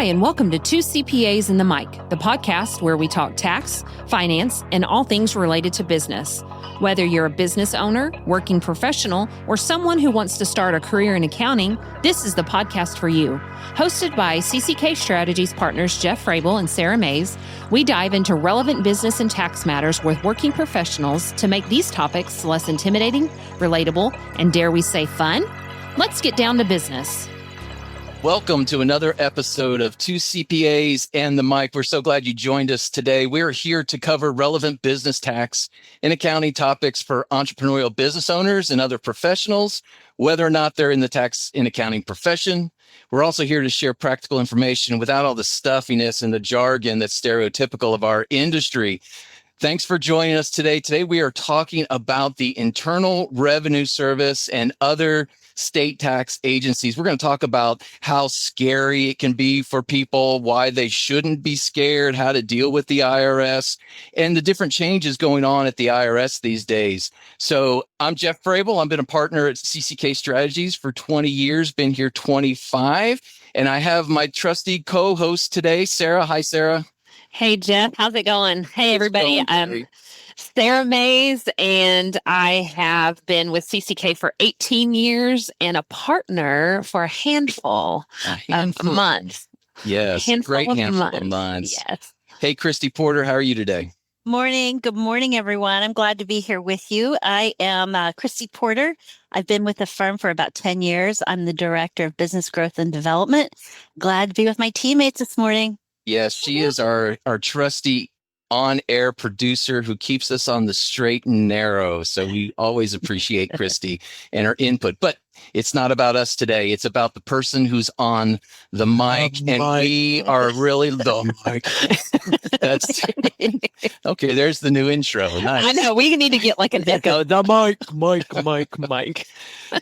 and welcome to Two CPAs and the Mic, the podcast where we talk tax, finance, and all things related to business. Whether you're a business owner, working professional, or someone who wants to start a career in accounting, this is the podcast for you. Hosted by CCK Strategies partners Jeff Frable and Sara Mays, we dive into relevant business and tax matters with working professionals to make these topics less intimidating, relatable, and dare we say fun? Let's get down to business. Welcome to another episode of Two CPAs and the Mic. We're so glad you joined us today. We're here to cover relevant business tax and accounting topics for entrepreneurial business owners and other professionals, whether or not they're in the tax and accounting profession. We're also here to share practical information without all the stuffiness and the jargon that's stereotypical of our industry. Thanks for joining us today. Today, we are talking about the Internal Revenue Service and other state tax agencies. We're going to talk about how scary it can be for people, why they shouldn't be scared, how to deal with the IRS, and the different changes going on at the IRS these days. So I'm Jeff Frable. I've been a partner at CCK Strategies for 20 years, been here 25, and I have my trusty co-host today, Sara. Hi, Sara. Hey, Jeff. How's it going? Hey, everybody. I'm Sara Mays, and I have been with CCK for 18 years and a partner for a handful of months. Yes, great handful of months. Yes. Hey, Christy Porter, how are you today? Morning. Good morning, everyone. I'm glad to be here with you. I am Christy Porter. I've been with the firm for about 10 years. I'm the Director of Business Growth and Development. Glad to be with my teammates this morning. Yes, she is our trusty on-air producer who keeps us on the straight and narrow. So we always appreciate Christy and her input. But it's not about us today. It's about the person who's on the mic. We are really the mic. That's okay. There's the new intro. Nice. I know. We need to get like an echo. The mic.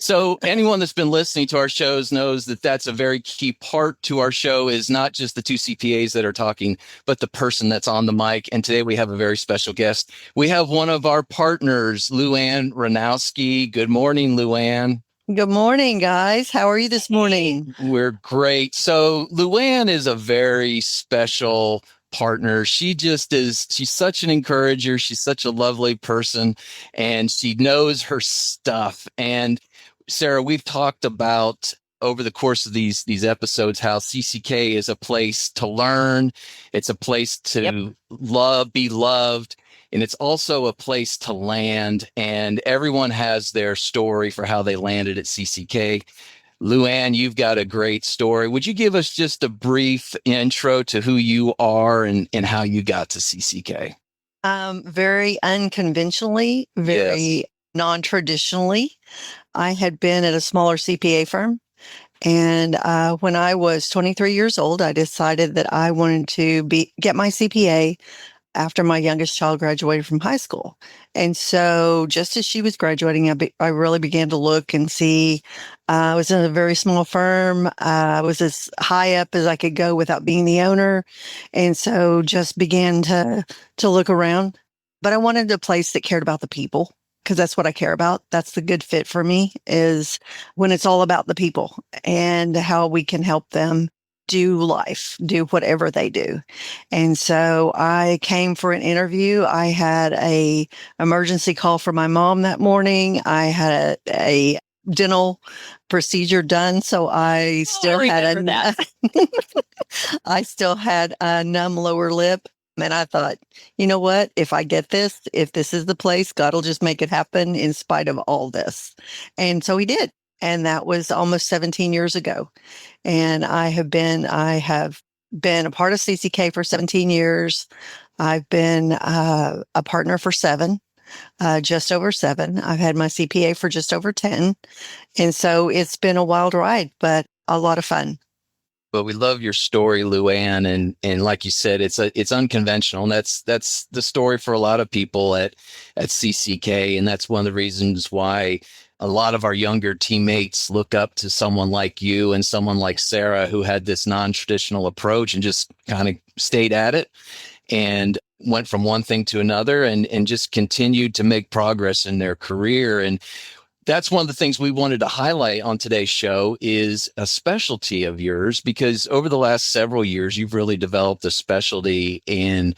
So anyone that's been listening to our shows knows that that's a very key part to our show is not just the two CPAs that are talking, but the person that's on the mic. And today we have a very special guest. We have one of our partners, Luann Rinowski. Good morning, Luann. Good morning, guys. How are you this morning? We're great. So Luann is a very special partner. She's such an encourager. She's such a lovely person and she knows her stuff. And Sara, we've talked about over the course of these episodes how CCK is a place to learn. It's a place to be loved. And it's also a place to land, and everyone has their story for how they landed at CCK. Luann, you've got a great story. Would you give us just a brief intro to who you are and how you got to CCK? Very unconventionally, very non-traditionally. I had been at a smaller CPA firm. And when I was 23 years old, I decided that I wanted to get my CPA after my youngest child graduated from high school. And so just as she was graduating, I really began to look and see. I was in a very small firm. I was as high up as I could go without being the owner. And so just began to look around. But I wanted a place that cared about the people because that's what I care about. That's the good fit for me is when it's all about the people and how we can help them do life, do whatever they do. And so I came for an interview. I had a emergency call for my mom that morning. I had a dental procedure done. So I still I still had a numb lower lip. And I thought, you know what? If this is the place, God will just make it happen in spite of all this. And so he did. And that was almost 17 years ago. And I have been a part of CCK for 17 years. I've been a partner for 7, just over 7. I've had my CPA for just over 10. And so it's been a wild ride, but a lot of fun. Well, we love your story, Luann, and like you said, it's unconventional, and that's the story for a lot of people at CCK, and that's one of the reasons why a lot of our younger teammates look up to someone like you and someone like Sara who had this non-traditional approach and just kind of stayed at it and went from one thing to another and just continued to make progress in their career. And That's one of the things we wanted to highlight on today's show is a specialty of yours, because over the last several years, you've really developed a specialty in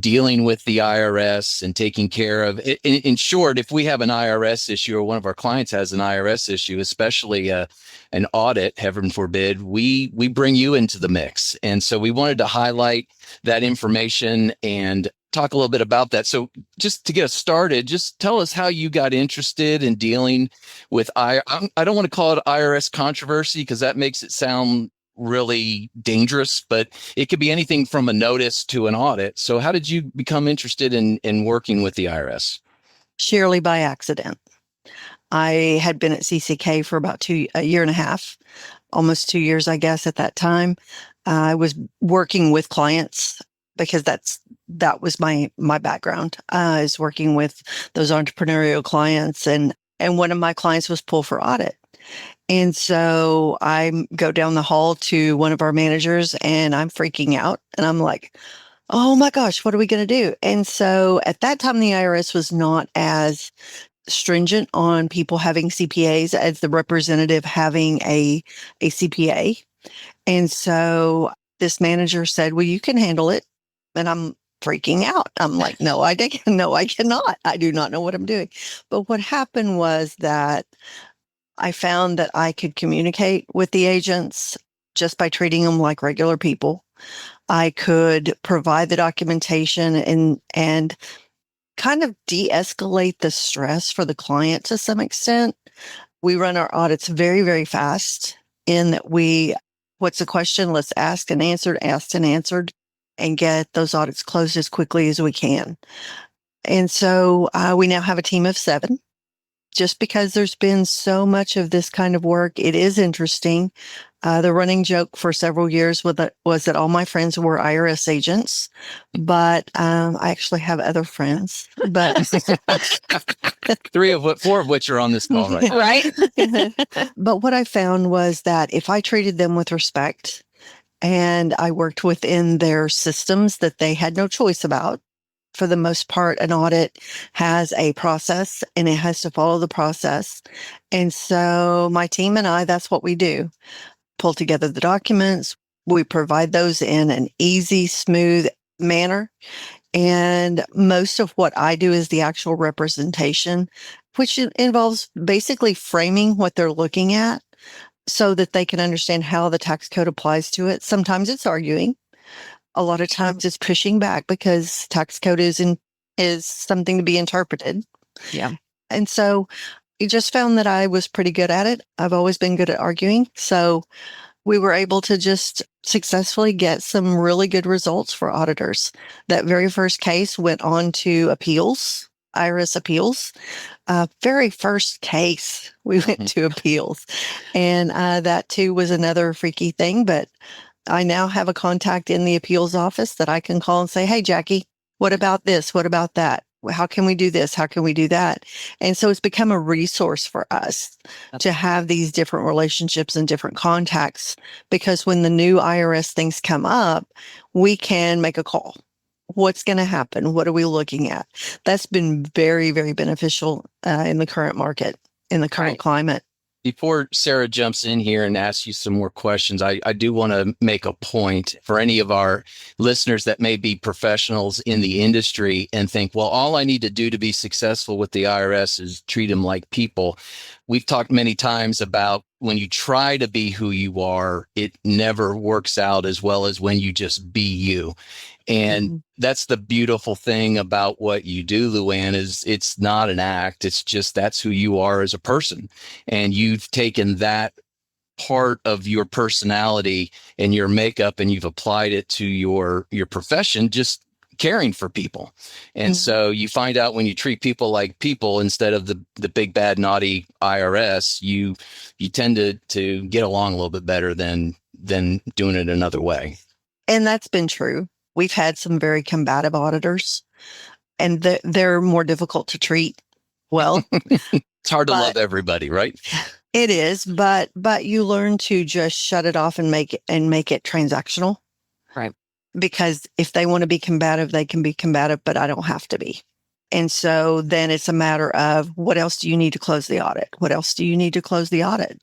dealing with the IRS and taking care of it. In short, if we have an IRS issue or one of our clients has an IRS issue, especially an audit, heaven forbid, we bring you into the mix. And so we wanted to highlight that information and talk a little bit about that. So just to get us started, just tell us how you got interested in dealing with I don't want to call it IRS controversy because that makes it sound really dangerous, but it could be anything from a notice to an audit. So how did you become interested in working with the IRS? Sheerly by accident. I had been at CCK for about a year and a half, almost 2 years, I guess, at that time. I was working with clients because that was my background, is working with those entrepreneurial clients. And one of my clients was pulled for audit. And so I go down the hall to one of our managers and I'm freaking out. And I'm like, oh my gosh, what are we going to do? And so at that time, the IRS was not as stringent on people having CPAs as the representative having a CPA. And so this manager said, well, you can handle it. And I'm freaking out. I'm like, no, I cannot. I do not know what I'm doing. But what happened was that I found that I could communicate with the agents just by treating them like regular people. I could provide the documentation and kind of de-escalate the stress for the client to some extent. We run our audits very, very fast in that what's the question? Let's asked and answered, and get those audits closed as quickly as we can. And so we now have a team of 7. Just because there's been so much of this kind of work, it is interesting. The running joke for several years was that all my friends were IRS agents, but I actually have other friends. But 4 of which are on this call right now. Right. But what I found was that if I treated them with respect and I worked within their systems that they had no choice about, for the most part, an audit has a process and it has to follow the process. And so my team and I, that's what we do. Pull together the documents. We provide those in an easy, smooth manner. And most of what I do is the actual representation, which involves basically framing what they're looking at so that they can understand how the tax code applies to it. Sometimes it's arguing. A lot of times it's pushing back because tax code is something to be interpreted. Yeah. And so I just found that I was pretty good at it. I've always been good at arguing. So we were able to just successfully get some really good results for auditors. That very first case went on to appeals, IRS appeals. Very first case, we went to appeals. And that too was another freaky thing. But I now have a contact in the appeals office that I can call and say, hey, Jackie, what about this? What about that? How can we do this? How can we do that? And so it's become a resource for us to have these different relationships and different contacts, because when the new IRS things come up, we can make a call. What's going to happen? What are we looking at? That's been very, very beneficial in the current market, in the current climate. Before Sara jumps in here and asks you some more questions, I do want to make a point for any of our listeners that may be professionals in the industry and think, well, all I need to do to be successful with the IRS is treat them like people. We've talked many times about when you try to be who you are, it never works out as well as when you just be you. And that's the beautiful thing about what you do, Luann, is it's not an act. It's just that's who you are as a person. And you've taken that part of your personality and your makeup and you've applied it to your profession, just caring for people. And so you find out when you treat people like people instead of the big, bad, naughty IRS, you tend to get along a little bit better than doing it another way. And that's been true. We've had some very combative auditors, and they're more difficult to treat well. It's hard to love everybody, right? It is, but you learn to just shut it off and make it transactional. Right. Because if they want to be combative, they can be combative, but I don't have to be. And so then it's a matter of what else do you need to close the audit? What else do you need to close the audit?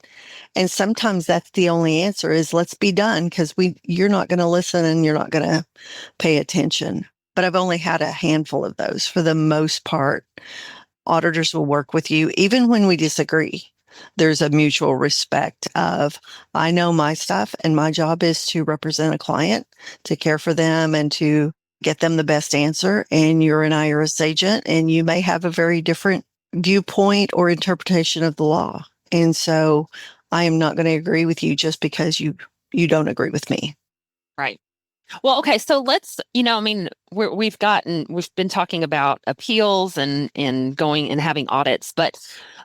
And sometimes that's the only answer is let's be done because you're not going to listen and you're not going to pay attention. But I've only had a handful of those. For the most part, auditors will work with you even when we disagree. There's a mutual respect of, I know my stuff and my job is to represent a client, to care for them and to get them the best answer. And you're an IRS agent and you may have a very different viewpoint or interpretation of the law. And so I am not going to agree with you just because you don't agree with me. Right. Well, okay. So let's, we've been talking about appeals and going and having audits, but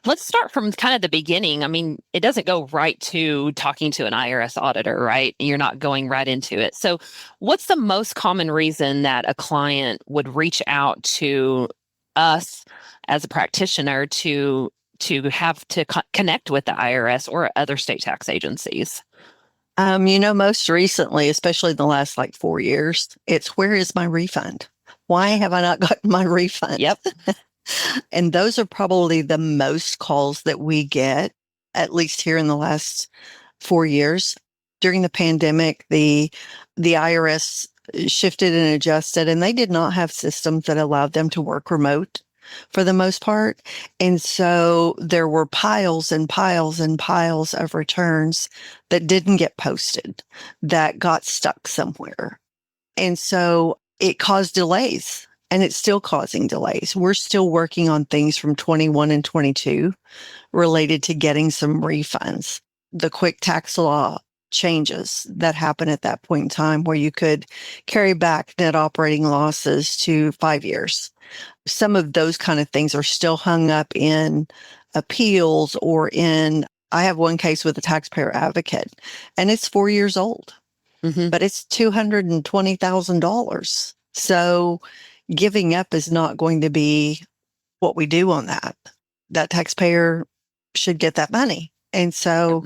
let's start from kind of the beginning. I mean, it doesn't go right to talking to an IRS auditor, right? You're not going right into it. So what's the most common reason that a client would reach out to us as a practitioner to have to connect with the IRS or other state tax agencies? Most recently, especially in the last 4 years, it's where is my refund? Why have I not gotten my refund? Yep. And those are probably the most calls that we get, at least here in the last 4 years. During the pandemic, the IRS shifted and adjusted, and they did not have systems that allowed them to work remote for the most part. And so there were piles and piles and piles of returns that didn't get posted, that got stuck somewhere. And so it caused delays, and it's still causing delays. We're still working on things from 21 and 22 related to getting some refunds. The quick tax law changes that happen at that point in time where you could carry back net operating losses to 5 years. Some of those kind of things are still hung up in appeals or I have one case with a taxpayer advocate, and it's 4 years old, but it's $220,000. So giving up is not going to be what we do on that. That taxpayer should get that money. And so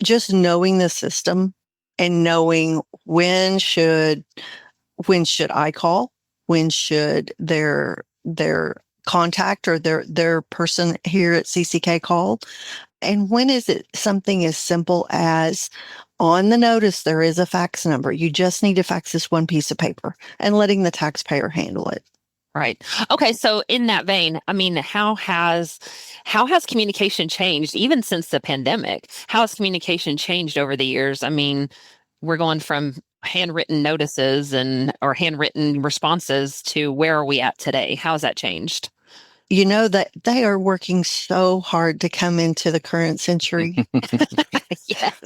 just knowing the system and knowing when should I call, when should their contact or their person here at CCK call, and when is it something as simple as on the notice there is a fax number. You just need to fax this one piece of paper and letting the taxpayer handle it. Right. Okay. So in that vein, I mean, how has communication changed even since the pandemic? How has communication changed over the years? I mean, we're going from handwritten notices or handwritten responses to where are we at today? How has that changed? You know that they are working so hard to come into the current century. Yes.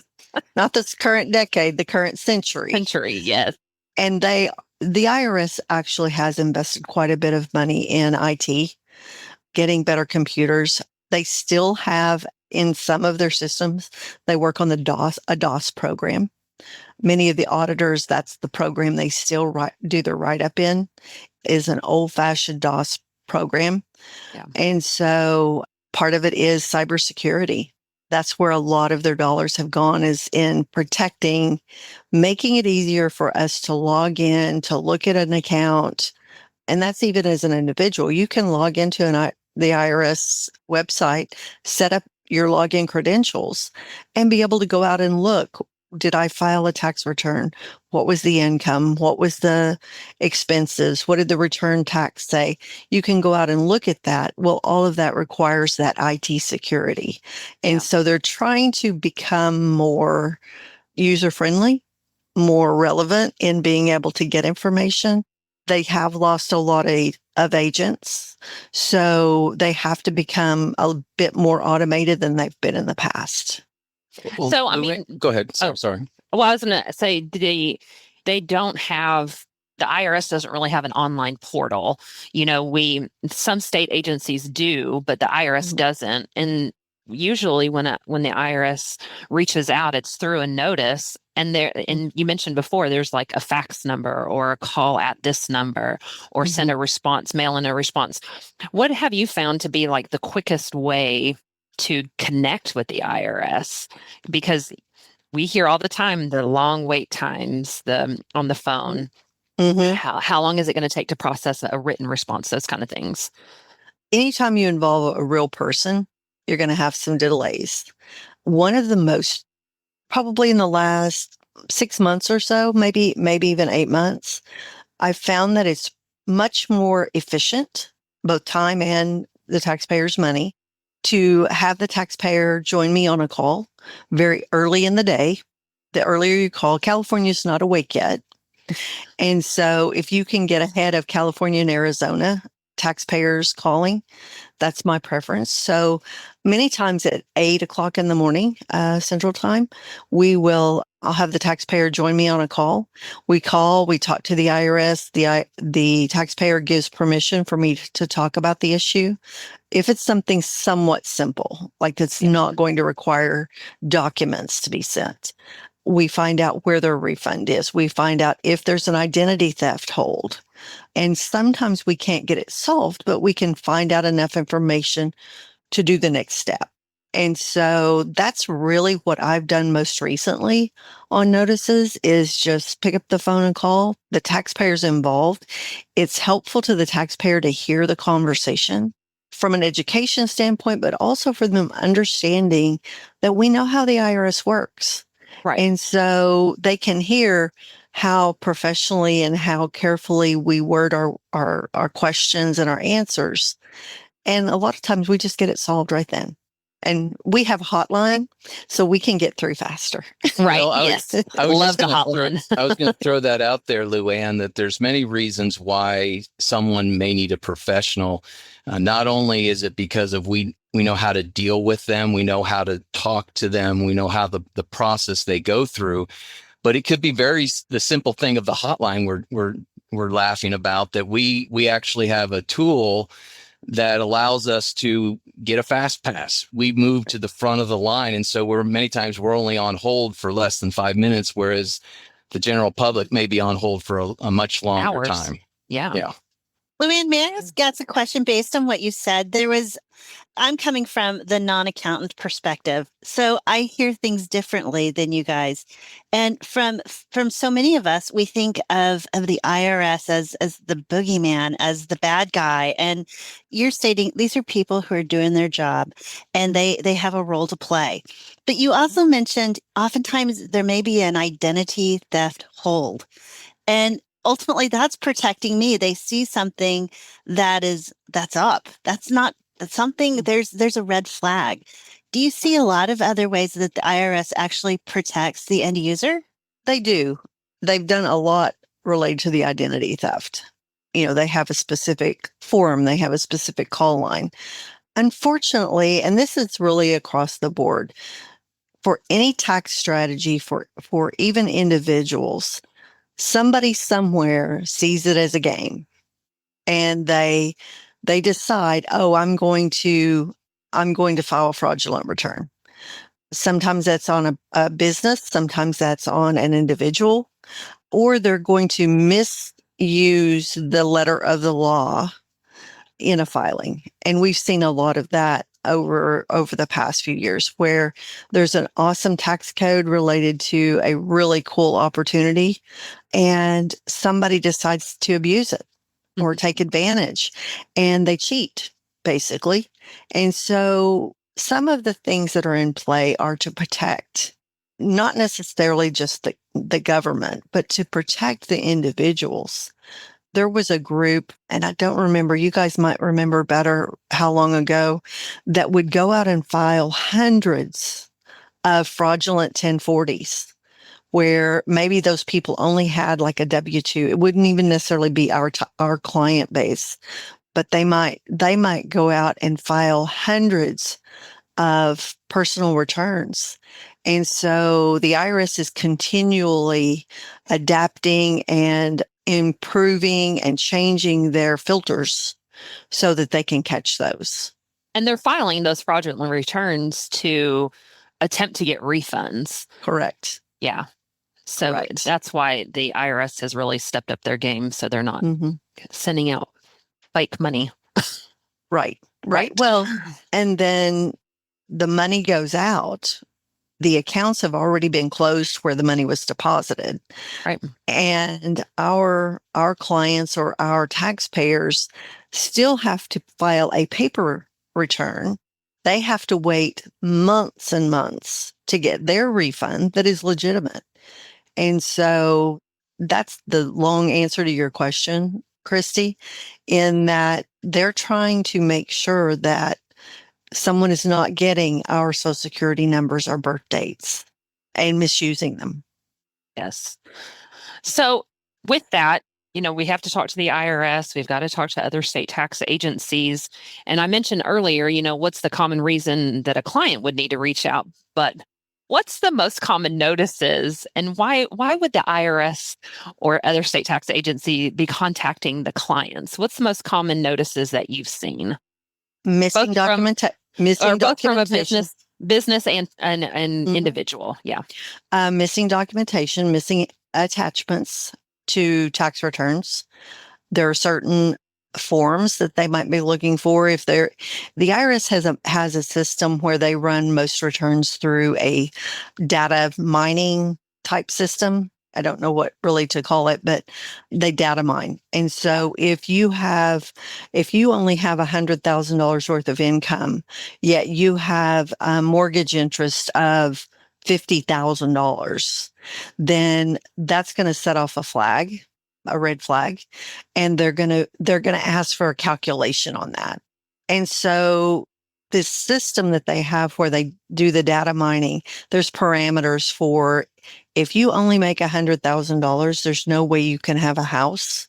Not this current decade, the current century. Yes. And the IRS actually has invested quite a bit of money in IT, getting better computers. They still have in some of their systems, they work on a DOS program. Many of the auditors, that's the program they still do their write-up in, is an old-fashioned DOS program. Yeah. And so part of it is cybersecurity. That's where a lot of their dollars have gone, is in protecting, making it easier for us to log in, to look at an account. And that's even as an individual. You can log into the IRS website, set up your login credentials, and be able to go out and look. Did I file a tax return? What was the income? What was the expenses? What did the return tax say? You can go out and look at that. Well, all of that requires that IT security. And so they're trying to become more user-friendly, more relevant in being able to get information. They have lost a lot of agents, so they have to become a bit more automated than they've been in the past. Well, so, I mean, go ahead. Sorry. Well, I was going to say they don't have, the IRS doesn't really have an online portal. Some state agencies do, but the IRS doesn't. And usually when the IRS reaches out, it's through a notice. And you mentioned before, there's like a fax number or a call at this number or send a response, mail in a response. What have you found to be like the quickest way to connect with the IRS? Because we hear all the time the long wait times on the phone. Mhm. How long is it going to take to process a written response? Those kind of things. Anytime you involve a real person, you're going to have some delays. One of the most, probably in the last 6 months or so, maybe even 8 months, I've found that it's much more efficient, both time and the taxpayer's money, to have the taxpayer join me on a call very early in the day. The earlier you call, California's not awake yet. And so if you can get ahead of California and Arizona taxpayers calling, that's my preference. So many times at 8 o'clock in the morning, Central Time, I'll have the taxpayer join me on a call. We talk to the IRS. The taxpayer gives permission for me to talk about the issue. If it's something somewhat simple, like it's not going to require documents to be sent, we find out where their refund is. We find out if there's an identity theft hold. And sometimes we can't get it solved, but we can find out enough information to do the next step. And so that's really what I've done most recently on notices, is just pick up the phone and call. The taxpayer's involved. It's helpful to the taxpayer to hear the conversation from an education standpoint, but also for them understanding that we know how the IRS works. Right. And so they can hear how professionally and how carefully we word our questions and our answers. And a lot of times we just get it solved right then. And we have a hotline, so we can get through faster. Right. Well, Yes. I was Love just the gonna hotline. I was going to throw that out there, Luann, that there's many reasons why someone may need a professional. Not only is it because of we know how to deal with them, we know how to talk to them, we know how the process they go through, but it could be the simple thing of the hotline we're laughing about, that we actually have a tool that allows us to get a fast pass. We move to the front of the line. And so many times we're only on hold for less than 5 minutes, whereas the general public may be on hold for a much longer Hours. time. Yeah. Luann, may I ask a question based on what you said? I'm coming from the non-accountant perspective, so I hear things differently than you guys. And from so many of us, we think of the IRS as the boogeyman, as the bad guy. And you're stating these are people who are doing their job, and they have a role to play. But you also mentioned oftentimes there may be an identity theft hold, and ultimately that's protecting me. They see something that's up. That's something, there's a red flag. Do you see a lot of other ways that the IRS actually protects the end user? They do. They've done a lot related to the identity theft. They have a specific form. They have a specific call line. Unfortunately, and this is really across the board, for any tax strategy for even individuals, somebody somewhere sees it as a game, and they decide, oh, I'm going to file a fraudulent return. Sometimes that's on a business, sometimes that's on an individual, or they're going to misuse the letter of the law in a filing. And we've seen a lot of that over the past few years, where there's an awesome tax code related to a really cool opportunity, and somebody decides to abuse it or take advantage, and they cheat, basically. And so some of the things that are in play are to protect not necessarily just the government, but to protect the individuals. There was a group, and I don't remember, you guys might remember better how long ago, that would go out and file hundreds of fraudulent 1040s, where maybe those people only had like a W-2. It wouldn't even necessarily be our client base, but they might go out and file hundreds of personal returns. And so the IRS is continually adapting and improving and changing their filters so that they can catch those. And they're filing those fraudulent returns to attempt to get refunds. Correct. Yeah. So Right. That's why the IRS has really stepped up their game, so they're not sending out fake money. Right. Well, and then the money goes out, the accounts have already been closed where the money was deposited. Right. And our clients or our taxpayers still have to file a paper return. They have to wait months and months to get their refund that is legitimate. And so that's the long answer to your question, Christy, in that they're trying to make sure that someone is not getting our Social Security numbers or birth dates and misusing them. Yes. So with that, we have to talk to the IRS. We've got to talk to other state tax agencies. And I mentioned earlier, what's the common reason that a client would need to reach out? But what's the most common notices, and why would the IRS or other state tax agency be contacting the clients? What's the most common notices that you've seen? Missing documentation. Both from a business and individual. Yeah. Missing documentation, missing attachments to tax returns. There are certain forms that they might be looking for. The IRS has a system where they run most returns through a data mining type system. I don't know what really to call it, but they data mine. And so if you only have $100,000 worth of income, yet you have a mortgage interest of $50,000, then that's going to set off a red flag, and they're going to ask for a calculation on that. And so this system that they have where they do the data mining, there's parameters for if you only make $100,000, there's no way you can have a house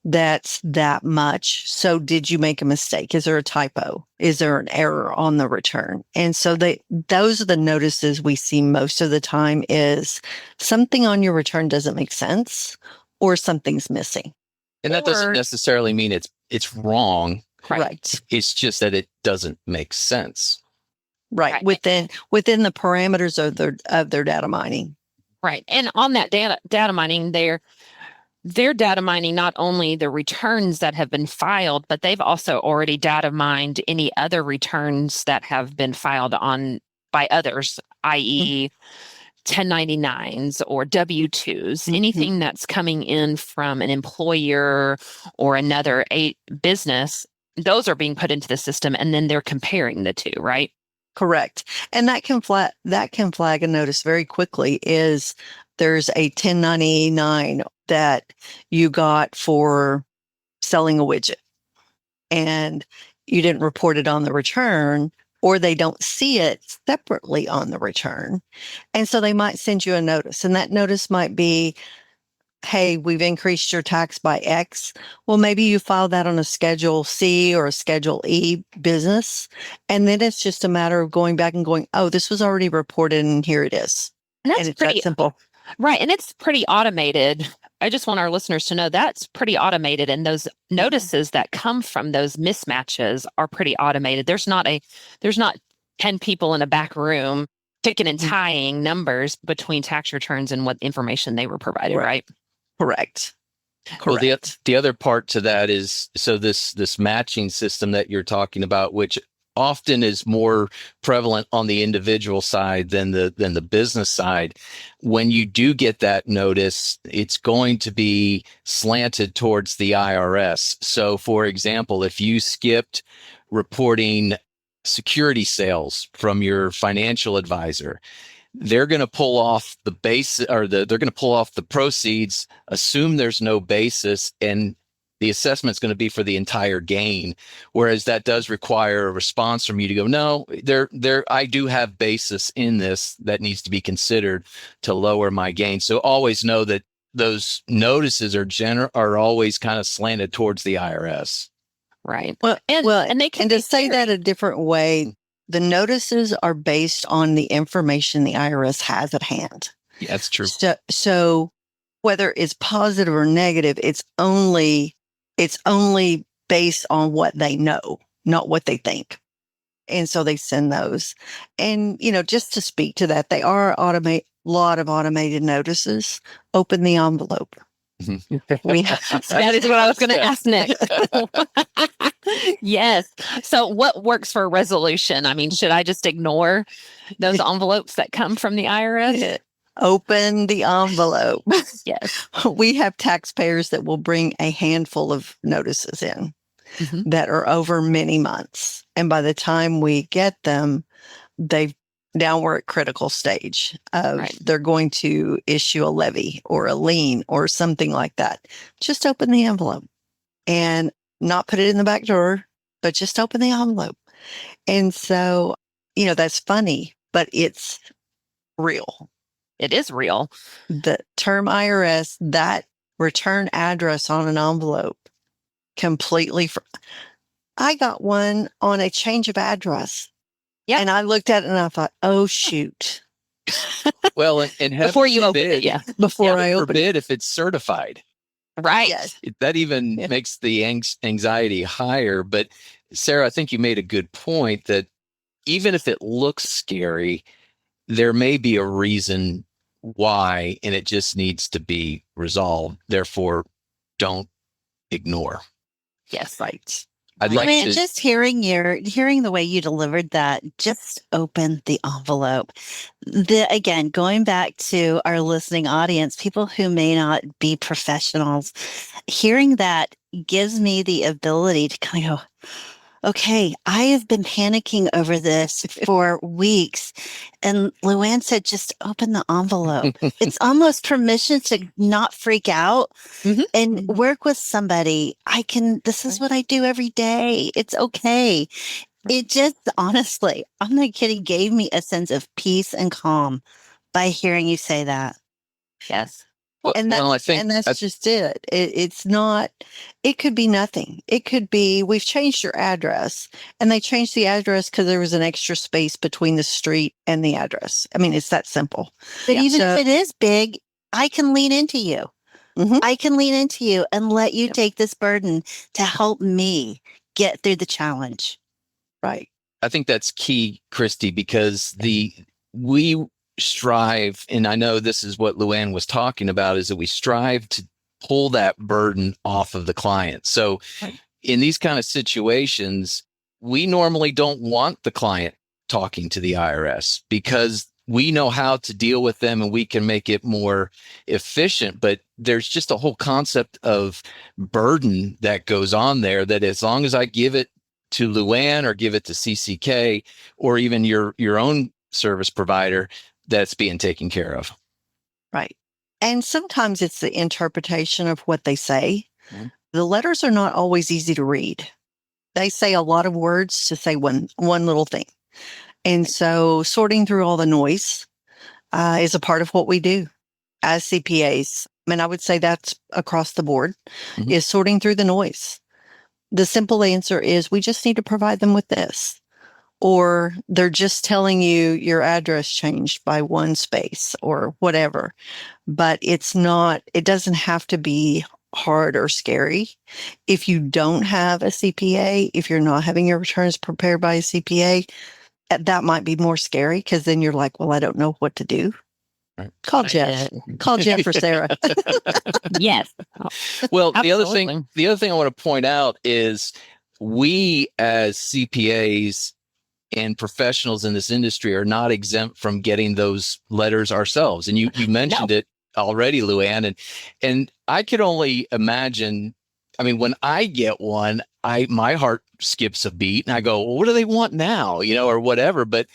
that's that much. So did you make a mistake? Is there a typo? Is there an error on the return? And so those are the notices we see most of the time is something on your return doesn't make sense or something's missing. And that doesn't necessarily mean it's wrong. Right. It's just that it doesn't make sense. Right. Within the parameters of their data mining. Right. And on that data mining, they're data mining not only the returns that have been filed, but they've also already data mined any other returns that have been filed by others, i.e. 1099s or W-2s, anything that's coming in from an employer or another business, those are being put into the system, and then they're comparing the two, right? Correct. And that can flag a notice very quickly is there's a 1099 that you got for selling a widget and you didn't report it on the return, or they don't see it separately on the return. And so they might send you a notice, and that notice might be, hey, we've increased your tax by X. Well, maybe you file that on a Schedule C or a Schedule E business. And then it's just a matter of going back and going, oh, this was already reported and here it is. And it's pretty that simple. Right. And it's pretty automated. I just want our listeners to know that's pretty automated. And those notices that come from those mismatches are pretty automated. There's not 10 people in a back room ticking and tying numbers between tax returns and what information they were provided, right? Correct. Well, the other part to that is, so this matching system that you're talking about, which often is more prevalent on the individual side than the business side. When you do get that notice, it's going to be slanted towards the IRS. So, for example, if you skipped reporting security sales from your financial advisor, they're going to pull off the base, or they're going to pull off the proceeds, assume there's no basis, and the assessment is going to be for the entire gain. Whereas that does require a response from you to go, no, I do have basis in this that needs to be considered to lower my gain. So always know that those notices are always kind of slanted towards the IRS. Right. And they can, and to say that a different way, the notices are based on the information the IRS has at hand. Yeah, that's true. So whether it's positive or negative, it's only based on what they know, not what they think. And so they send those. And, just to speak to that, they are lot of automated notices. Open the envelope. We That is what I was going to ask next. Yes. So what works for a resolution? I mean, should I just ignore those envelopes that come from the IRS? open the envelope. Yes. We have taxpayers that will bring a handful of notices in Mhm. that are over many months. And by the time we get them, now we're at critical stage of Right. they're going to issue a levy or a lien or something like that. Just open the envelope and not put it in the back drawer, but just open the envelope. And so, that's funny, but it's real. It is real. The term IRS, that return address on an envelope, completely. I got one on a change of address. Yep. And I looked at it and I thought, oh, shoot. Well, and Before you open it, yeah. Before I open it. forbid if it's certified. Right. Yes. That even makes the anxiety higher. But Sarah, I think you made a good point that even if it looks scary, there may be a reason why, and it just needs to be resolved. Therefore, don't ignore. Yes. Right. I'd like to just hearing the way you delivered that, just open the envelope. Again, going back to our listening audience, people who may not be professionals, hearing that gives me the ability to kind of go, okay, I have been panicking over this for weeks. And Luann said, just open the envelope. It's almost permission to not freak out and work with somebody. This is what I do every day. It's okay. It just, honestly, I'm not kidding, gave me a sense of peace and calm by hearing you say that. Yes. And that's just it. It's not, it could be nothing. It could be, we've changed your address, and they changed the address because there was an extra space between the street and the address. I mean, it's that simple. But even if it is big, I can lean into you. I can lean into you and let you take this burden to help me get through the challenge. Right. I think that's key, Christy, because we strive, and I know this is what Luann was talking about, is that we strive to pull that burden off of the client. So in these kind of situations, we normally don't want the client talking to the IRS because we know how to deal with them and we can make it more efficient. But there's just a whole concept of burden that goes on there that as long as I give it to Luann or give it to CCK or even your own service provider, that's being taken care of. Right. And sometimes it's the interpretation of what they say. The letters are not always easy to read. They say a lot of words to say one little thing. And so sorting through all the noise is a part of what we do as CPAs. I mean, I would say that's across the board, is sorting through the noise. The simple answer is we just need to provide them with this. Or they're just telling you your address changed by one space or whatever. But it doesn't have to be hard or scary. If you don't have a CPA, if you're not having your returns prepared by a CPA, that might be more scary because then you're like, well, I don't know what to do. Right. Call Jeff. Call Jeff or Sarah. Yes. Well, the other thing I want to point out is we as CPAs and professionals in this industry are not exempt from getting those letters ourselves. And you mentioned it already, Luann, and I could only imagine. I mean, when I get one, my heart skips a beat and I go, well, what do they want now? Or whatever. But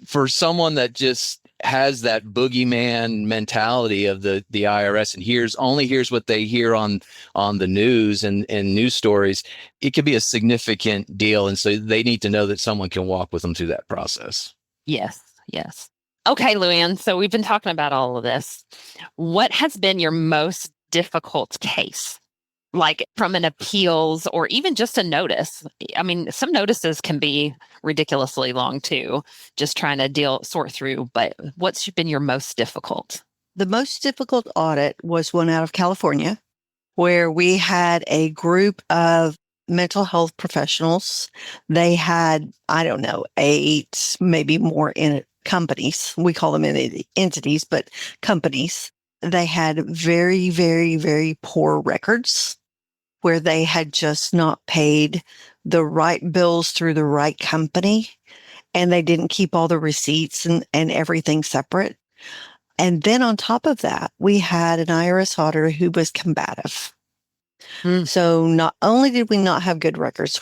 for someone that just has that boogeyman mentality of the IRS and hears what they hear on the news and news stories, it could be a significant deal. And so they need to know that someone can walk with them through that process. Yes. Yes. Okay, Luann. So we've been talking about all of this. What has been your most difficult case? Like from an appeals or even just a notice. I mean, some notices can be ridiculously long too, just trying to sort through. But what's been your most difficult? The most difficult audit was one out of California where we had a group of mental health professionals. They had, 8, maybe more in companies. We call them entities, but companies. they had very, very, very poor records where they had just not paid the right bills through the right company, and they didn't keep all the receipts and everything separate. And then on top of that, we had an IRS auditor who was combative. So not only did we not have good records,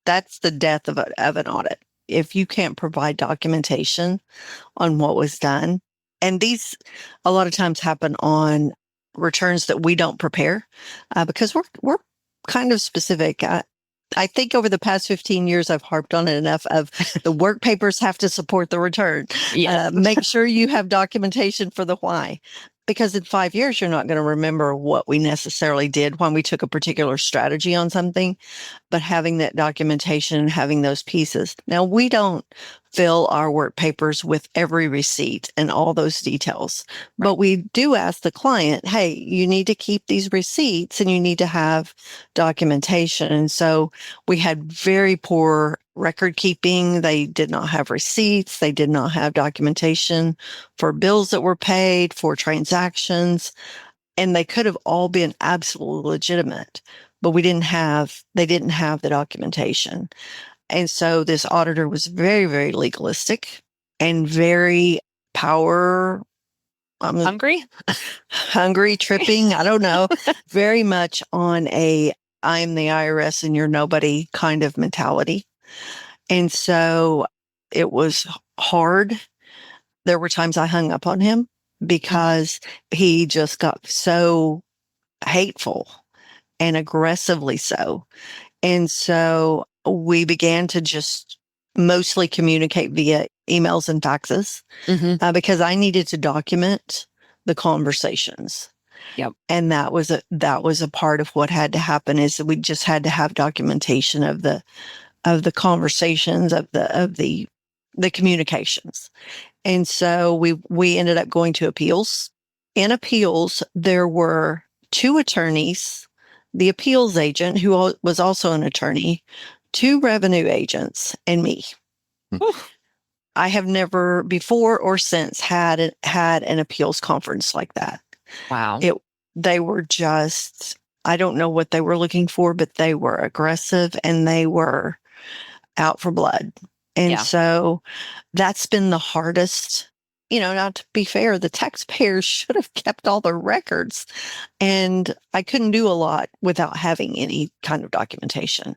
that's the death of an audit. If you can't provide documentation on what was done, and these a lot of times happen on returns that we don't prepare because we're kind of specific. I think over the past 15 years, I've harped on it enough of the work papers have to support the return. Yes. Make sure you have documentation for the why. Because in 5 years, you're not going to remember what we necessarily did when we took a particular strategy on something, but having that documentation, having those pieces. Now, we don't fill our work papers with every receipt and all those details, but we do ask the client, hey, you need to keep these receipts and you need to have documentation. And so we had very poor record keeping. They did not have receipts. They did not have documentation for bills that were paid, for transactions, and they could have all been absolutely legitimate, but they didn't have the documentation. And so this auditor was very, very legalistic and very power Hungry? hungry, tripping, I don't know, very much on a I'm the IRS and you're nobody kind of mentality. And so it was hard. There were times I hung up on him because he just got so hateful and aggressively so. And so we began to just mostly communicate via emails and faxes because I needed to document the conversations. Yep. And that was a part of what had to happen is that we just had to have documentation of the conversations, of the communications. And so we ended up going to appeals. In appeals, there were 2 attorneys, the appeals agent, who was also an attorney, 2 revenue agents, and me. I have never before or since had an appeals conference like that. Wow. They were just, I don't know what they were looking for, but they were aggressive and they were out for blood. And so that's been the hardest. Now to be fair, the taxpayers should have kept all the records, and I couldn't do a lot without having any kind of documentation.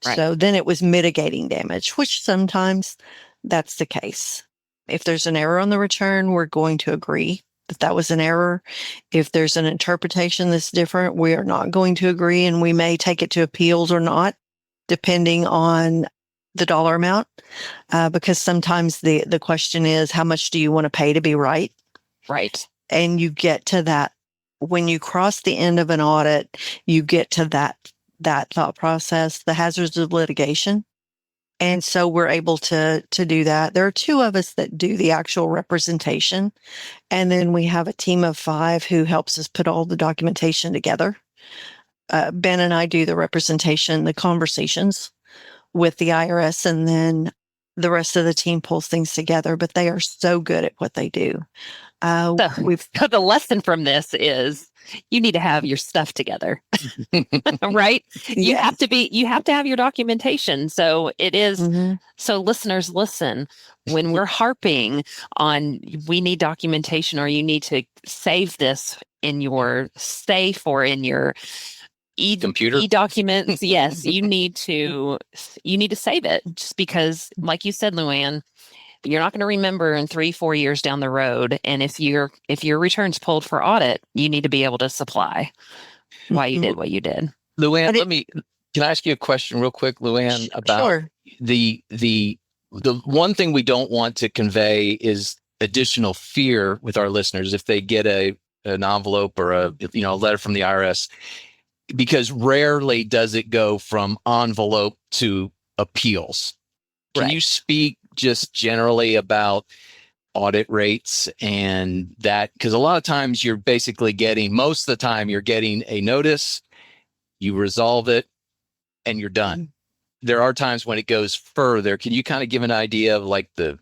Right. So then it was mitigating damage, which sometimes that's the case. If there's an error on the return, we're going to agree that was an error. If there's an interpretation that's different, we are not going to agree, and we may take it to appeals or not, depending on the dollar amount, because sometimes the question is, how much do you want to pay to be right? Right. And you get to that when you cross the end of an audit, you get to that thought process, the hazards of litigation. And so we're able to do that. There are 2 of us that do the actual representation. And then we have a team of 5 who helps us put all the documentation together. Ben and I do the representation, the conversations with the IRS, and then the rest of the team pulls things together, but they are so good at what they do. So the lesson from this is you need to have your stuff together, right? You have to have your documentation. So it is, so listeners, listen, when we're harping on, we need documentation, or you need to save this in your safe or in your computer documents. Yes, you need to save it, just because, like you said, Luann, you're not going to remember in 3-4 years down the road. And if your return's pulled for audit, you need to be able to supply why you did what you did. Luann, can I ask you a question real quick, Luann, about the one thing we don't want to convey is additional fear with our listeners if they get an envelope or a letter from the IRS. Because rarely does it go from envelope to appeals. Can you speak just generally about audit rates and that? Because a lot of times most of the time you're getting a notice, you resolve it, and you're done. There are times when it goes further. Can you kind of give an idea of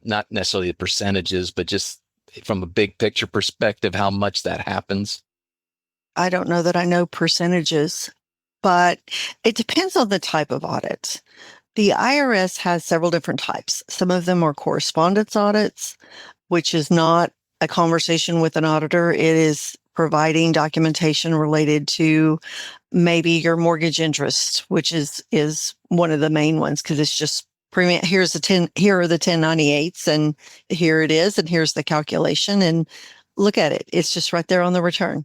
not necessarily the percentages, but just from a big picture perspective, how much that happens? I don't know that I know percentages, but it depends on the type of audit. The IRS has several different types. Some of them are correspondence audits, which is not a conversation with an auditor. It is providing documentation related to maybe your mortgage interest, which is one of the main ones, because it's just here are the 1098s, and here it is, and here's the calculation, and look at it. It's just right there on the return.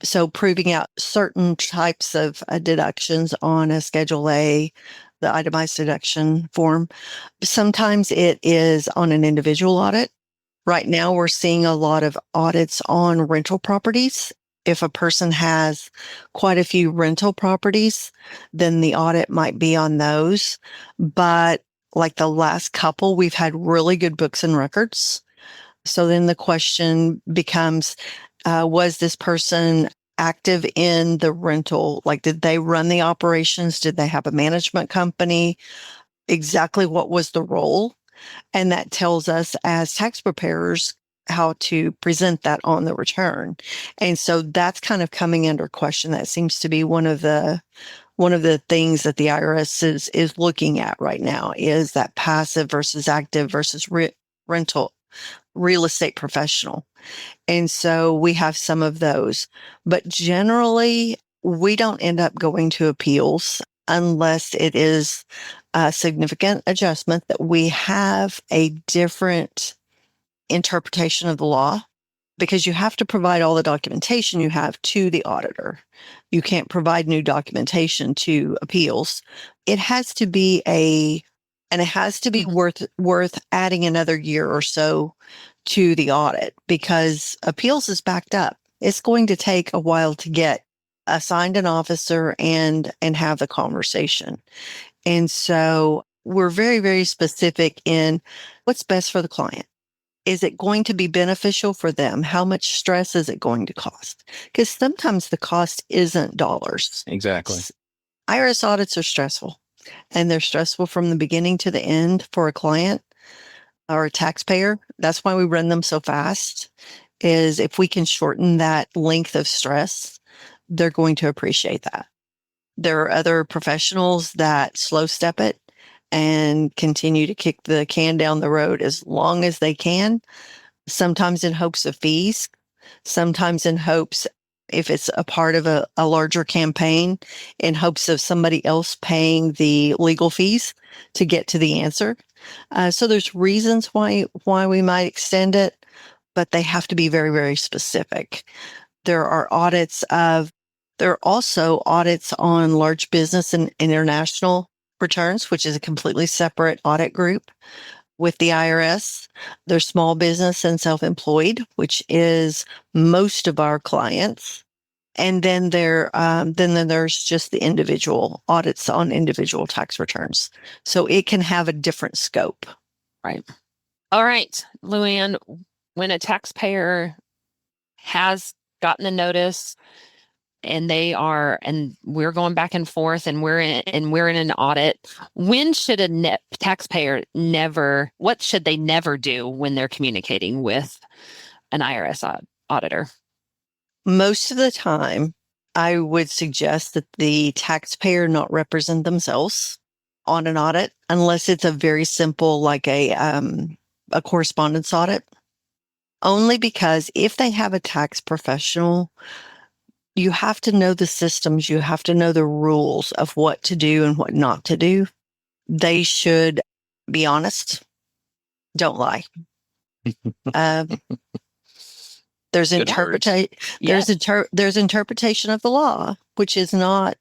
So proving out certain types of deductions on a Schedule A, the itemized deduction form. Sometimes it is on an individual audit. Right now, we're seeing a lot of audits on rental properties. If a person has quite a few rental properties, then the audit might be on those. But like the last couple, we've had really good books and records. So then the question becomes, was this person active in the rental? Like, did they run the operations? Did they have a management company? Exactly what was the role? And that tells us as tax preparers how to present that on the return. And so that's kind of coming under question. That seems to be one of the things that the IRS is looking at right now, is that passive versus active versus rental real estate professional. And so we have some of those, but generally we don't end up going to appeals unless it is a significant adjustment that we have a different interpretation of the law, because you have to provide all the documentation you have to the auditor. You can't provide new documentation to appeals. It has to be worth adding another year or so to the audit, because appeals is backed up. It's going to take a while to get assigned an officer and have the conversation. And so we're very, very specific in what's best for the client. Is it going to be beneficial for them? How much stress is it going to cost? Because sometimes the cost isn't dollars. Exactly. IRS audits are stressful, and they're stressful from the beginning to the end for a client or a taxpayer. That's why we run them so fast, is if we can shorten that length of stress, they're going to appreciate that. There are other professionals that slow step it and continue to kick the can down the road as long as they can, sometimes in hopes of fees, sometimes in hopes, if it's a part of a larger campaign, in hopes of somebody else paying the legal fees to get to the answer. So there's reasons why we might extend it, but they have to be very, very specific. There are also audits on large business and international returns, which is a completely separate audit group with the IRS. There's small business and self-employed, which is most of our clients. And then there's just the individual audits on individual tax returns. So it can have a different scope. Right. All right, Luann, when a taxpayer has gotten the notice and we're going back and forth and we're in an audit, when should a taxpayer what should they never do when they're communicating with an IRS auditor? Most of the time, I would suggest that the taxpayer not represent themselves on an audit, unless it's a very simple, like a correspondence audit. Only because if they have a tax professional, you have to know the systems, you have to know the rules of what to do and what not to do. They should be honest. Don't lie. There's interpretation of the law, which is not,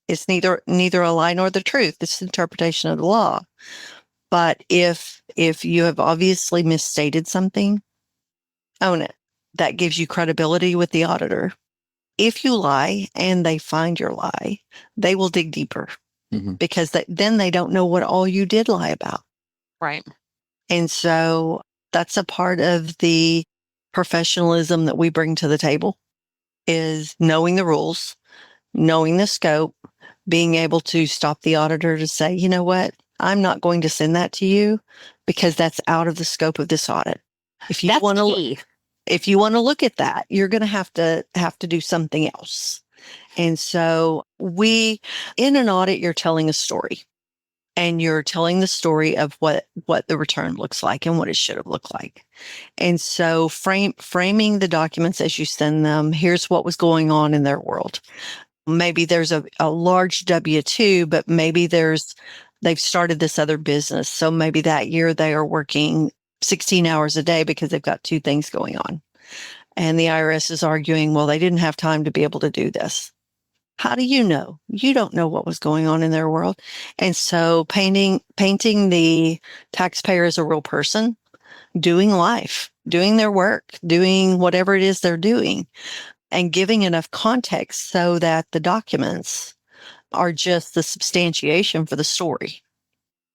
it's neither a lie nor the truth. It's interpretation of the law. But if you have obviously misstated something, own it. That gives you credibility with the auditor. If you lie and they find your lie, they will dig deeper, because then they don't know what all you did lie about. Right. And so that's a part of the professionalism that we bring to the table, is knowing the rules, knowing the scope, being able to stop the auditor to say, you know what, I'm not going to send that to you because that's out of the scope of this audit. If you want to, if you want to look at that, you're going to have to do something else. And so in an audit, you're telling a story, and you're telling the story of what the return looks like and what it should have looked like. And so framing the documents as you send them, here's what was going on in their world. Maybe there's a large W-2, but maybe they've started this other business. So maybe that year they are working 16 hours a day because they've got two things going on. And the IRS is arguing, well, they didn't have time to be able to do this. How do you know? You don't know what was going on in their world. And so painting the taxpayer as a real person, doing life, doing their work, doing whatever it is they're doing, and giving enough context so that the documents are just the substantiation for the story.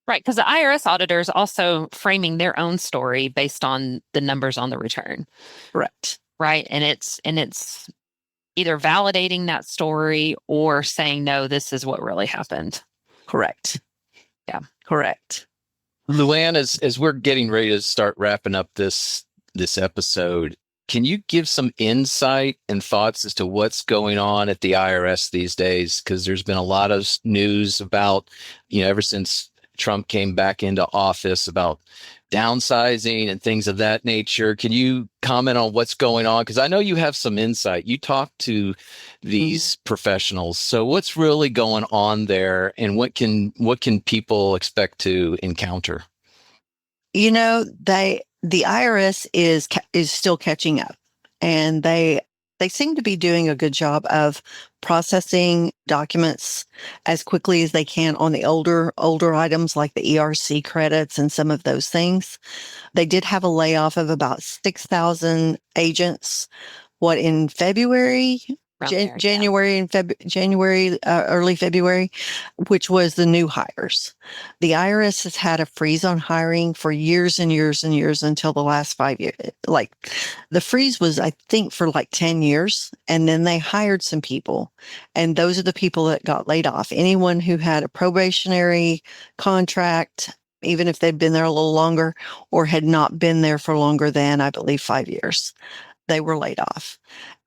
Right, because the IRS auditor is also framing their own story based on the numbers on the return. Correct. Right, and it's either validating that story or saying, no, this is what really happened. Correct. Yeah. Correct. Luann, as we're getting ready to start wrapping up this episode, can you give some insight and thoughts as to what's going on at the IRS these days? Because there's been a lot of news about, ever since Trump came back into office, about downsizing and things of that nature. Can you comment on what's going on? Because I know you have some insight. You talk to these professionals. So what's really going on there, and what can people expect to encounter? The IRS is still catching up, and they seem to be doing a good job of processing documents as quickly as they can on the older items like the ERC credits and some of those things. They did have a layoff of about 6,000 agents, in February? January and January, early February, which was the new hires. The IRS has had a freeze on hiring for years and years and years until the last 5 years. Like the freeze was, I think, for like 10 years. And then they hired some people. And those are the people that got laid off. Anyone who had a probationary contract, even if they'd been there a little longer or had not been there for longer than, I believe, 5 years, they were laid off.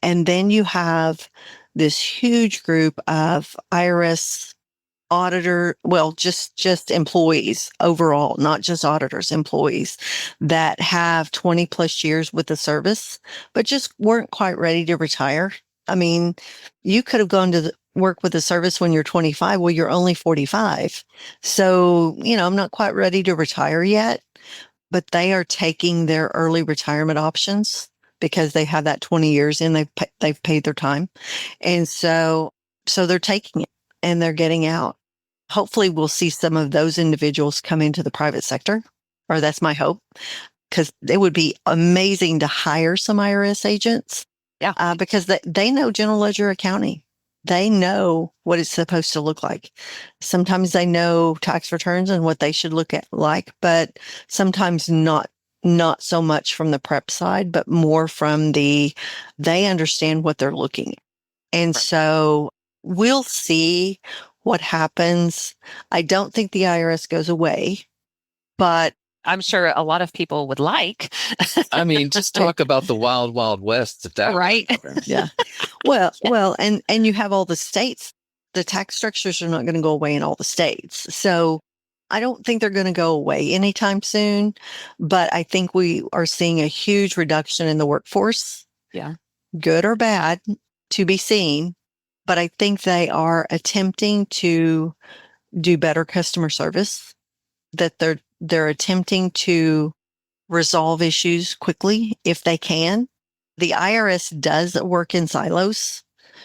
And then you have this huge group of IRS just employees overall, not just auditors, employees that have 20 plus years with the service, but just weren't quite ready to retire. I mean, you could have gone to work with the service when you're 25. Well, you're only 45. So, I'm not quite ready to retire yet, but they are taking their early retirement options because they have that 20 years in, they've paid their time. And so they're taking it and they're getting out. Hopefully we'll see some of those individuals come into the private sector, or that's my hope, because it would be amazing to hire some IRS agents. Yeah. Because they know general ledger accounting. They know what it's supposed to look like. Sometimes they know tax returns and what they should look at but sometimes not so much from the prep side, but more from they understand what they're looking at. And so we'll see what happens. I don't think the IRS goes away, but I'm sure a lot of people would like. I mean, just talk about the wild, wild west. If that right. Yeah. Well, and you have all the states. The tax structures are not going to go away in all the states. So I don't think they're going to go away anytime soon, but I think we are seeing a huge reduction in the workforce. Yeah. Good or bad, to be seen. But I think they are attempting to do better customer service, that they're attempting to resolve issues quickly if they can. The IRS does work in silos.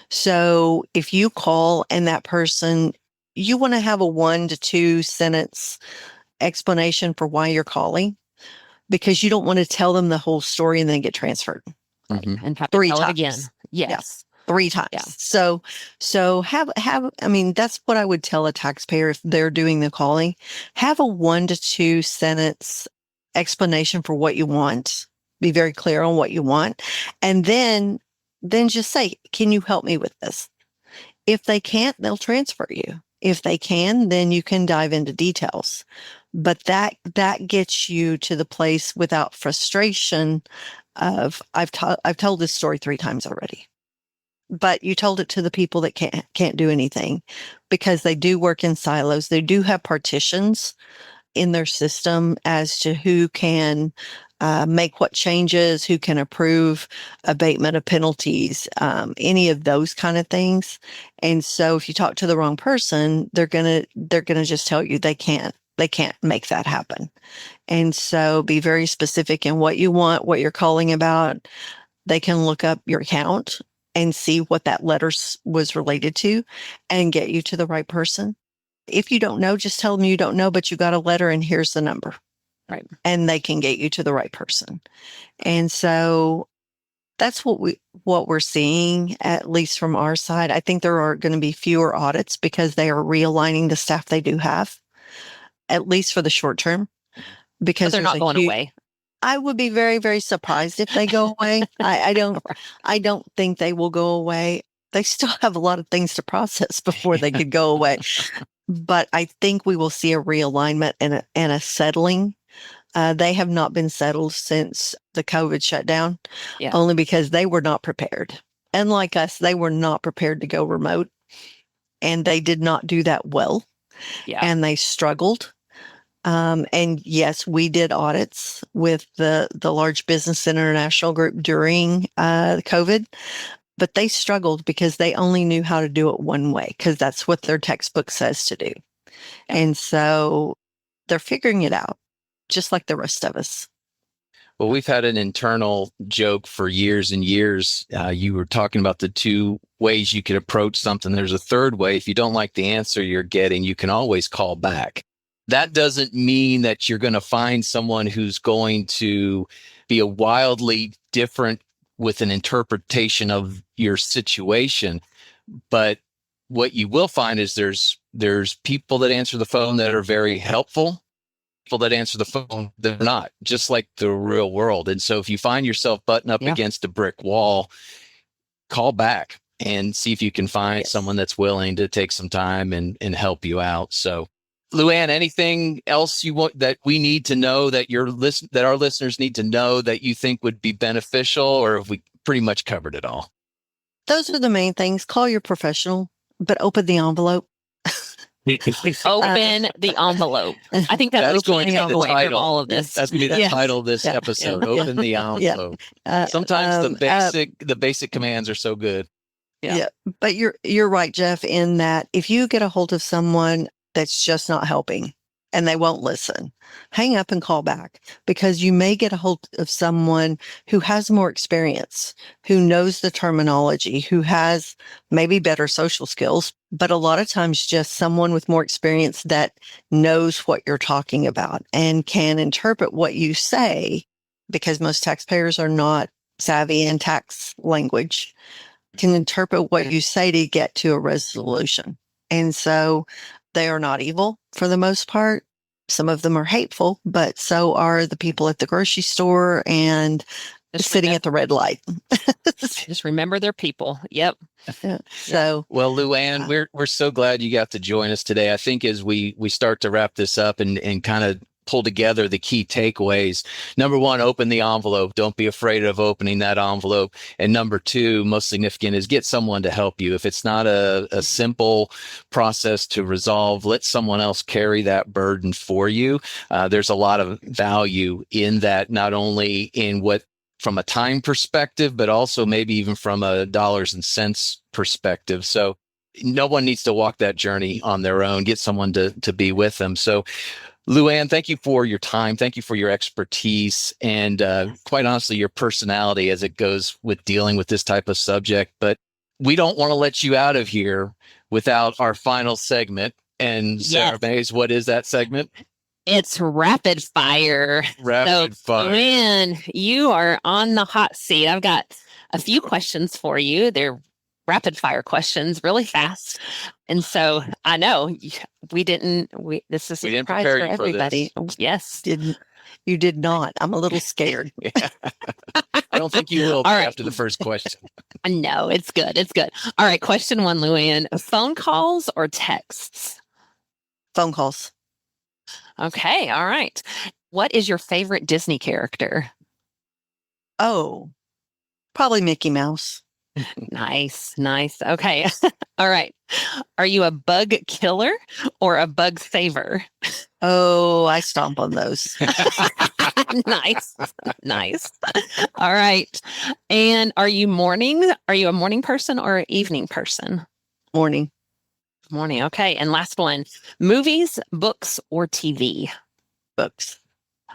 So if you call and that person, you want to have a 1 to 2 sentence explanation for why you're calling, because you don't want to tell them the whole story and then get transferred. Mm-hmm. And have to 3 tell times. it again. Yes. Yeah. 3 times. Yeah. So have, I mean, that's what I would tell a taxpayer if they're doing the calling. Have a 1 to 2 sentence explanation for what you want. Be very clear on what you want. And then just say, can you help me with this? If they can't, they'll transfer you. If they can, then you can dive into details. But that gets you to the place without frustration of I've told this story 3 times already, but you told it to the people that can't do anything, because they do work in silos. They do have partitions in their system as to who can make what changes, who can approve abatement of penalties, any of those kind of things. And so if you talk to the wrong person, they're gonna just tell you they can't make that happen. And so be very specific in what you want, what you're calling about. They can look up your account and see what that letter was related to and get you to the right person. If you don't know, just tell them you don't know, but you got a letter and here's the number. Right. And they can get you to the right person. And so that's what we're seeing, at least from our side. I think there are going to be fewer audits because they are realigning the staff they do have, at least for the short term. Because but they're not going away. I would be very, very surprised if they go away. I don't think they will go away. They still have a lot of things to process before they could go away. But I think we will see a realignment and a settling. They have not been settled since the COVID shutdown, only because they were not prepared. And like us, they were not prepared to go remote. And they did not do that well. Yeah. And they struggled. And yes, we did audits with the Large Business International Group during COVID, but they struggled because they only knew how to do it one way, because that's what their textbook says to do. Yeah. And so they're figuring it out, just like the rest of us. Well, we've had an internal joke for years and years. You were talking about the 2 ways you could approach something. There's a third way. If you don't like the answer you're getting, you can always call back. That doesn't mean that you're going to find someone who's going to be a wildly different with an interpretation of your situation. But what you will find is there's people that answer the phone that are very helpful, people that answer the phone that are not, just like the real world. And so if you find yourself butting up against a brick wall, call back and see if you can find someone that's willing to take some time and help you out. So Luann, anything else you want that we need to know that that our listeners need to know that you think would be beneficial, or have we pretty much covered it all? Those are the main things. Call your professional, but open the envelope. Open the envelope. I think that's going to be the title of all of this. That's going to be the title of this episode. Open the envelope. Sometimes the basic commands are so good. Yeah. But you're right, Jeff, in that if you get a hold of someone that's just not helping and they won't listen, hang up and call back, because you may get a hold of someone who has more experience, who knows the terminology, who has maybe better social skills, but a lot of times just someone with more experience that knows what you're talking about and can interpret what you say, because most taxpayers are not savvy in tax language, can interpret what you say to get to a resolution. And so they are not evil for the most part. Some of them are hateful, but so are the people at the grocery store and sitting at the red light. Just remember they're people. Yep. So, well, Luann, we're so glad you got to join us today. I think as we start to wrap this up and kind of pull together the key takeaways. Number 1, open the envelope. Don't be afraid of opening that envelope. And number 2, most significant, is get someone to help you. If it's not a simple process to resolve, let someone else carry that burden for you. There's a lot of value in that, not only in what from a time perspective, but also maybe even from a dollars and cents perspective. So no one needs to walk that journey on their own. Get someone to be with them. So Luann, thank you for your time. Thank you for your expertise and quite honestly, your personality as it goes with dealing with this type of subject. But we don't want to let you out of here without our final segment. And Sara Mays, what is that segment? It's rapid fire. Rapid fire. Luann, you are on the hot seat. I've got a few questions for you. They're rapid fire questions, really fast. And so I know this is a surprise for everybody. Yes. You did not. I'm a little scared. I don't think you will after the first question. No, it's good. It's good. All right. Question 1, Luann. Phone calls or texts? Phone calls. Okay. All right. What is your favorite Disney character? Oh, probably Mickey Mouse. Nice. Okay. All right. Are you a bug killer or a bug saver? Oh, I stomp on those. Nice. All right. And are you a morning person or an evening person? Morning. Morning. Okay. And last one, movies, books, or TV? Books.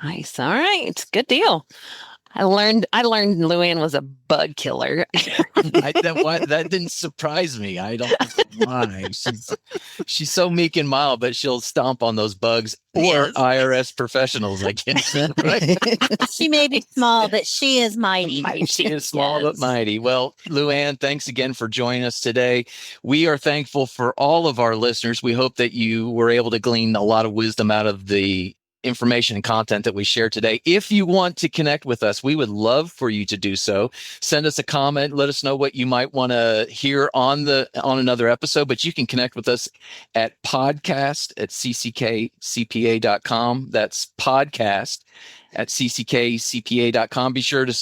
Nice. All right. Good deal. I learned Luann was a bug killer. That didn't surprise me. I don't know why. She's so meek and mild, but she'll stomp on those bugs or IRS professionals, I guess. Right? She may be small, but she is mighty. She is small but mighty. Well, Luann, thanks again for joining us today. We are thankful for all of our listeners. We hope that you were able to glean a lot of wisdom out of the information and content that we share today. If you want to connect with us, we would love for you to do so. Send us a comment. Let us know what you might want to hear on another episode, but you can connect with us at podcast@cckcpa.com. That's podcast@cckcpa.com. Be sure to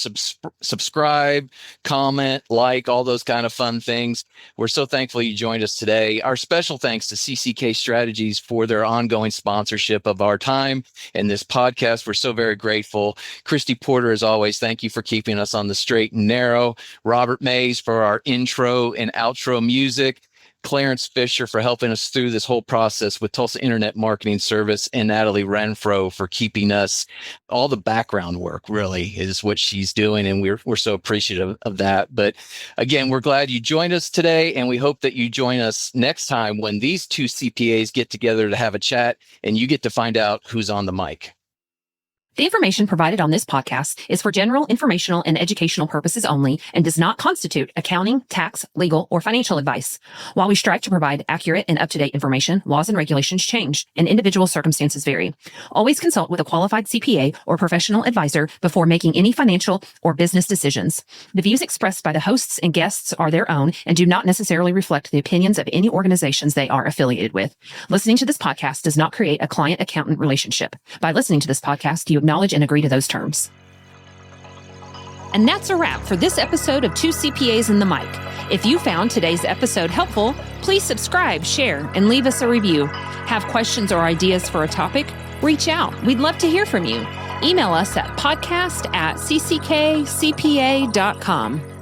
subscribe, comment, like, all those kind of fun things. We're so thankful you joined us today. Our special thanks to CCK Strategies for their ongoing sponsorship of our time and this podcast. We're so very grateful. Christy Porter, as always, thank you for keeping us on the straight and narrow. Robert Mays for our intro and outro music. Clarence Fisher for helping us through this whole process with Tulsa Internet Marketing Service, and Natalie Renfro for keeping us, all the background work really is what she's doing. And we're so appreciative of that. But again, we're glad you joined us today, and we hope that you join us next time when these two CPAs get together to have a chat and you get to find out who's on the mic. The information provided on this podcast is for general informational and educational purposes only and does not constitute accounting, tax, legal, or financial advice. While we strive to provide accurate and up-to-date information, laws and regulations change and individual circumstances vary. Always consult with a qualified CPA or professional advisor before making any financial or business decisions. The views expressed by the hosts and guests are their own and do not necessarily reflect the opinions of any organizations they are affiliated with. Listening to this podcast does not create a client-accountant relationship. By listening to this podcast, you acknowledge and agree to those terms. And that's a wrap for this episode of Two CPAs and the Mic. If you found today's episode helpful, please subscribe, share, and leave us a review. Have questions or ideas for a topic? Reach out. We'd love to hear from you. Email us at podcast@cckcpa.com.